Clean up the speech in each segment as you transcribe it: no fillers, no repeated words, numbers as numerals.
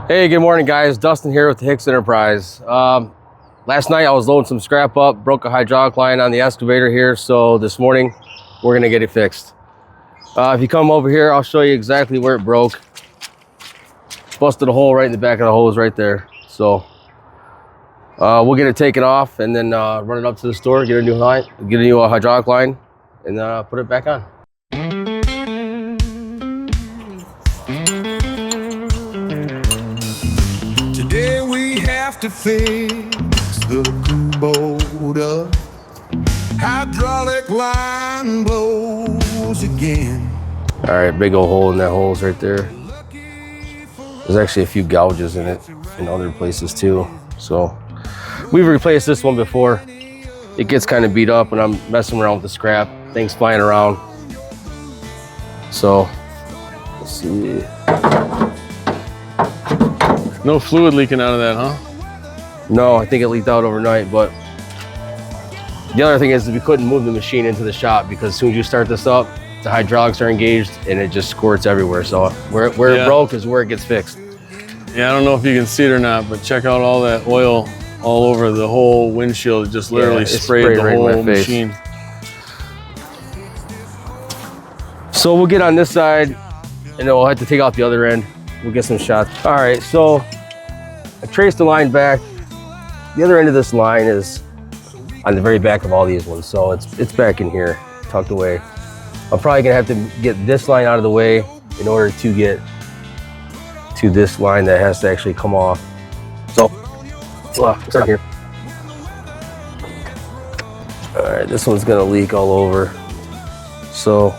Hey, good morning, guys. Dustin here with the Hicks Enterprise. Last night I was loading some scrap up, broke a hydraulic line on the excavator here, so this morning we're gonna get it fixed. If you come over here, I'll show you exactly where it broke. Busted a hole right in the back of the hose right there. So we'll get it taken off and then run it up to the store, get a new line, get a new hydraulic line, and put it back on. Today we have to fix the Kubota hydraulic line blows again. All right, big old hole in that hose right there. There's actually a few gouges in it in other places too. So we've replaced this one before. It gets kind of beat up when I'm messing around with the scrap, things flying around. So let's see. No fluid leaking out of that, huh? No, I think it leaked out overnight, but the other thing is we couldn't move the machine into the shop because as soon as you start this up, the hydraulics are engaged and it just squirts everywhere. So where it broke is where it gets fixed. Yeah, I don't know if you can see it or not, but check out all that oil all over the whole windshield. It just literally sprayed the right whole in my face. machine. So we'll get on this side and then we'll have to take out the other end. We'll get some shots. All right, so I traced the line back. The other end of this line is on the very back of all these ones. So it's back in here, tucked away. I'm probably gonna have to get this line out of the way in order to get to this line that has to actually come off. So, start here. All right, this one's gonna leak all over. So,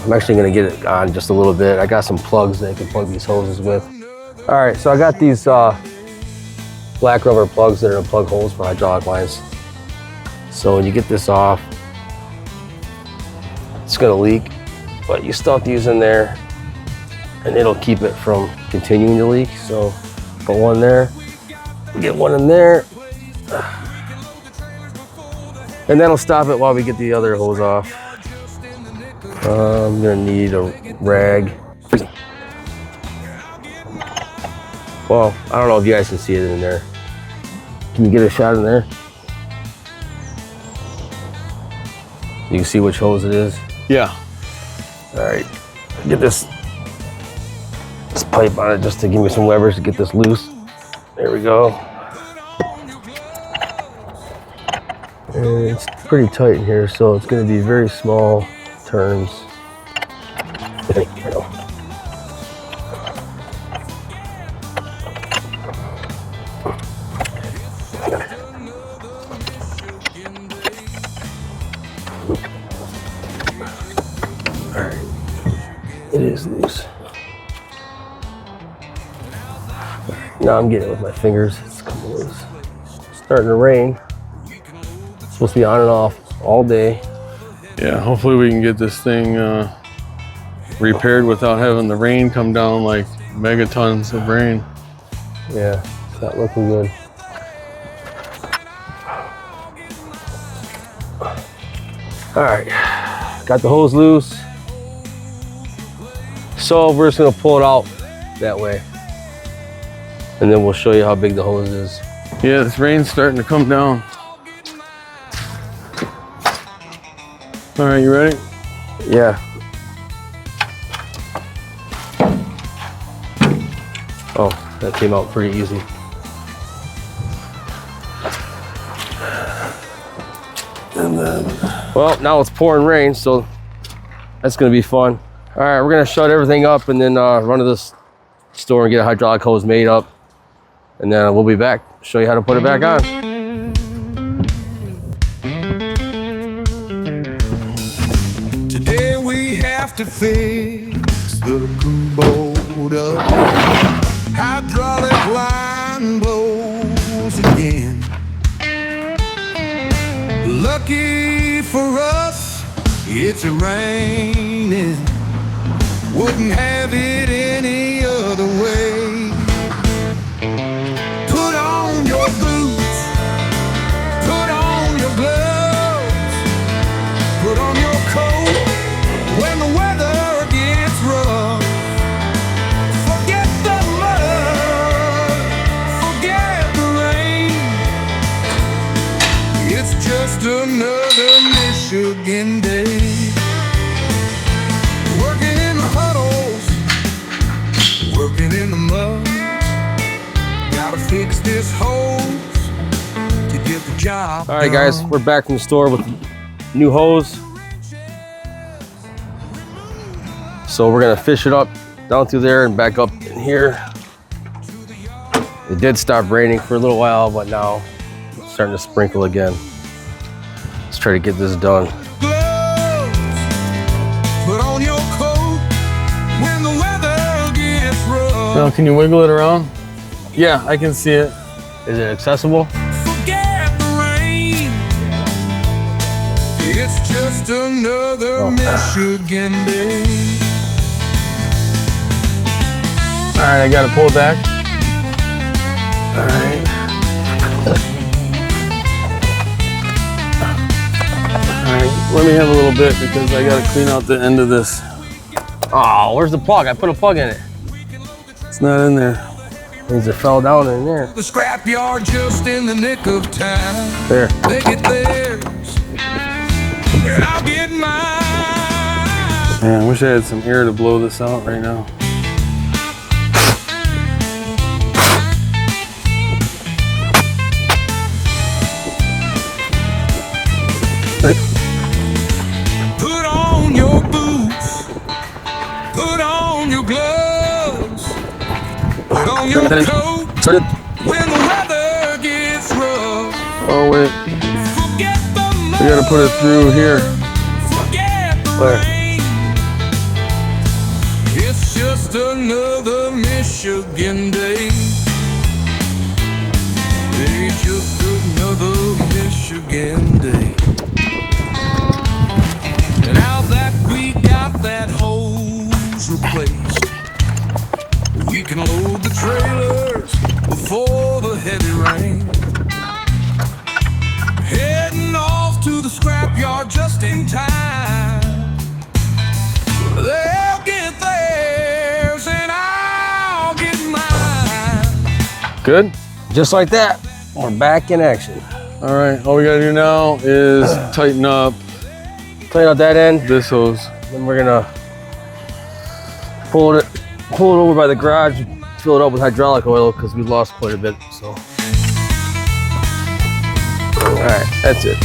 I'm actually gonna get it on just a little bit. I got some plugs that I can plug these hoses with. All right, so I got these black rubber plugs that are plug holes for hydraulic lines. So when you get this off, it's gonna leak, but you still have to use in there and it'll keep it from continuing to leak. So put one there, get one in there, and that'll stop it while we get the other hose off. I'm gonna need a rag. Well, I don't know if you guys can see it in there. Can you get a shot in there? You can see which hose it is? Yeah. All right, get this pipe on it just to give me some leverage to get this loose. There we go. And it's pretty tight in here, so it's gonna be very small turns. There you go. All right, it is loose. Now I'm getting it with my fingers. It's coming loose. It's starting to rain. It's supposed to be on and off all day. Yeah, hopefully we can get this thing repaired without having the rain come down like megatons of rain. Yeah, it's not looking good. All right, got the hose loose. So we're just gonna pull it out that way. And then we'll show you how big the hose is. Yeah, this rain's starting to come down. All right, you ready? Yeah. Oh, that came out pretty easy. And then, well, now it's pouring rain, so that's gonna be fun. All right, we're gonna shut everything up and then run to this store and get a hydraulic hose made up. And then we'll be back, show you how to put it back on. Today we have to fix the Kubota hydraulic line blows again. Lucky for us, it's raining. Wouldn't have it any other way. Put on your boots, put on your gloves, put on your coat when the weather gets rough. Forget the just another Michigan day. Working in the huddles, working in the mud. Gotta fix this hose to get the job All right, guys, we're back from the store with new hose. So we're gonna fish it up down through there and back up in here. It did stop raining for a little while, but now it's starting to sprinkle again. Let's try to get this done. Gloves, put on your coat when the weather gets rough. Now, can you wiggle it around? Yeah, I can see it. Is it accessible? Forget the rain. It's just another Michigan day. All right, I gotta pull it back. All right. All right, let me have a little bit because I gotta clean out the end of this. Oh, where's the plug? I put a plug in it. It's not in there. Means it fell down in there. The scrapyard just in the nick of time. There. They get theirs, and I'll get mine. Man, I wish I had some air to blow this out right now. Put on your boots, put on your gloves, put on your coat when the weather gets rough. Oh wait, Forget the mud, we gotta put it through here. forget the Where? rain. It's just another Michigan day. It's just another Michigan day. Now that we got that hose replaced, we can load the trailers before the heavy rain. Heading off to the scrapyard just in time. They'll get theirs and I'll get mine. Good? Just like that, we're back in action. All right, all we gotta do now is tighten up Clean out that end. this hose. Then we're gonna pull it over by the garage, fill it up with hydraulic oil because we lost quite a bit. So, all right, that's it.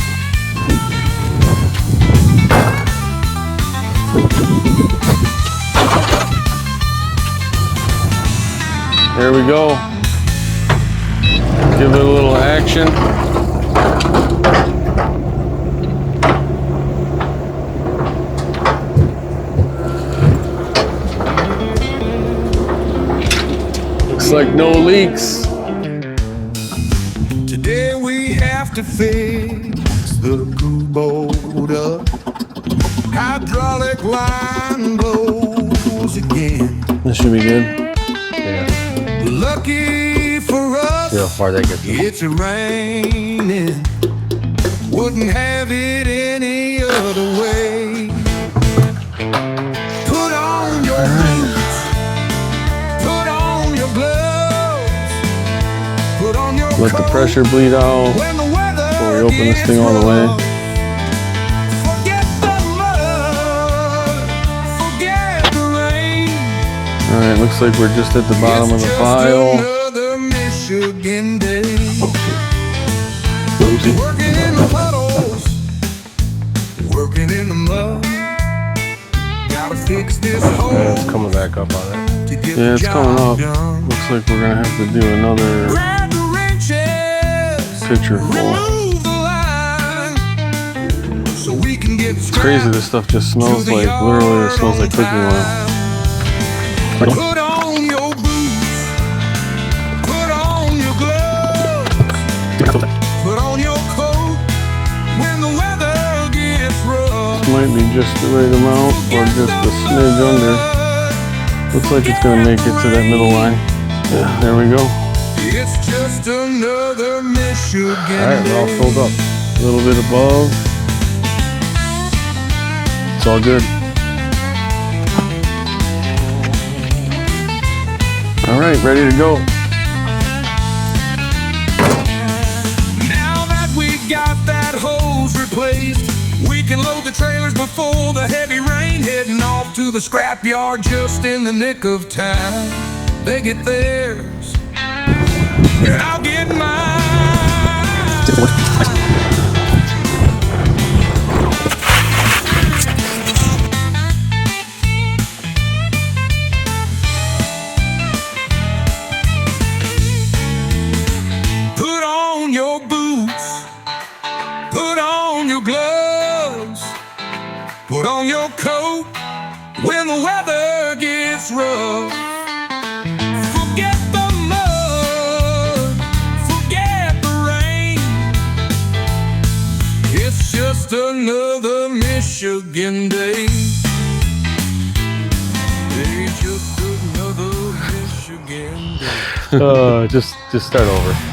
There we go. Give it a little action. Looks like no leaks. Today we have to fix the Kubota. Hydraulic line blows again. This should be good. Yeah. Lucky for us, See how far that gets. it's raining. Wouldn't have it any other way. Put on your boots, put on your gloves, put on your Let the coat pressure bleed out when the weather before we open this gets thing all the way. rough. Forget the mud, forget the rain. All right, looks like we're just at the bottom of It's the just pile. another Michigan day. Oopsie. Working in the puddles, working in the mud. Gotta fix this Yeah, hole it's coming back up on it. to get Yeah, the it's coming job up. done. Looks like we're gonna have to do another Grab the wrenches, pitcher full. remove the line, so we can get It's crazy, this stuff just smells like, literally it smells like cooking oil. Put on your boots, put on your gloves, put on your coat when the weather gets rough. Might be just the right amount or just a smidge under. Looks like it's gonna make it to that middle line. Yeah, there we go. It's just another Michigan All right, we're all day. filled up. A little bit above. It's all good. All right, ready to go. Now that we got that hose replaced. We can load the trailers before the heavy rain, heading off to the scrapyard just in the nick of time. They get theirs, and I'll get mine. Put on your boots, put on your gloves, put on your coat when the weather gets rough. Forget the mud, forget the rain. It's just another Michigan day. It's just another Michigan day. Just start over.